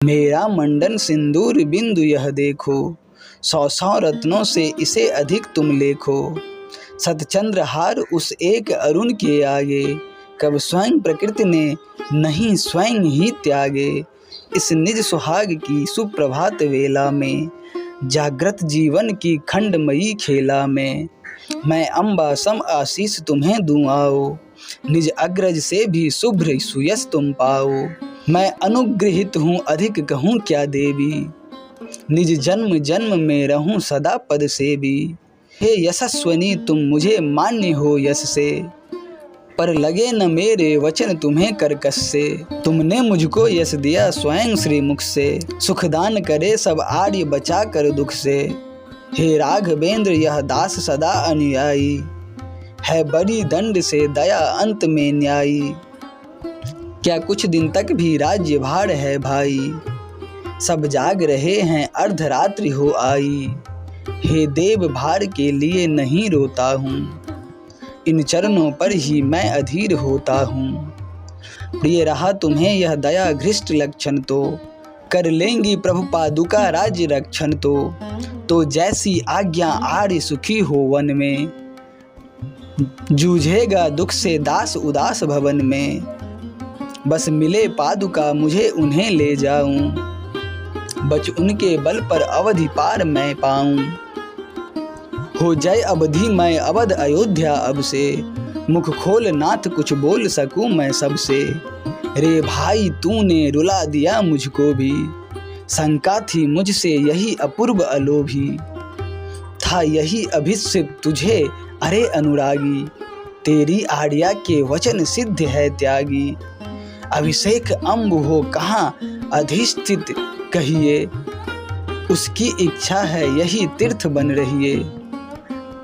मेरा मंडन सिंदूर बिंदु यह देखो, 100 रत्नों से इसे अधिक तुम लेखो। सतचंद्रहार उस एक अरुण के आगे, कब स्वयं प्रकृति ने नहीं स्वयं ही त्यागे। इस निज सुहाग की सुप्रभात वेला में, जागृत जीवन की खंडमयी खेला में, मैं अम्बा सम आशीष तुम्हें दूं आओ, निज अग्रज से भी शुभ्र सुयस तुम पाओ। मैं अनुगृहित हूँ अधिक कहूँ क्या देवी, निज जन्म जन्म में रहूँ सदा पद सेवी। हे यशस्वनी तुम मुझे मान्य हो यश से, पर लगे न मेरे वचन तुम्हें कर्कश से। तुमने मुझको यश दिया स्वयं श्रीमुख से, सुखदान करे सब आर्य बचा कर दुख से। हे राघवेंद्र यह दास सदा अनुयायी, है बड़ी दंड से दया अंत में न्यायी। क्या कुछ दिन तक भी राज्य भार है भाई, सब जाग रहे हैं अर्धरात्रि हो आई। हे देव भार के लिए नहीं रोता हूँ, इन चरणों पर ही मैं अधीर होता हूँ। प्रिय रहा तुम्हें यह दया घृष्ट लक्षण तो, कर लेंगी प्रभु पादुका राज्य रक्षण तो जैसी आज्ञा आर्य सुखी हो वन में, जूझेगा दुख से दास उदास भवन में। बस मिले पादुका मुझे उन्हें ले जाऊं, बच उनके बल पर अवधि पार मैं पाऊं। हो जाए अवधि मैं अवध अयोध्या अब से, मुख खोल नाथ कुछ बोल सकूं मैं सबसे। रे भाई तूने रुला दिया मुझको भी, शंका थी मुझसे यही अपूर्व अलोभी। था यही अभिष्ट तुझे अरे अनुरागी, तेरी आज्ञा के वचन सिद्ध है त्यागी। अभिषेक अम्ब हो कहाँ अधिष्ठित कहिए, उसकी इच्छा है यही तीर्थ बन रहिए।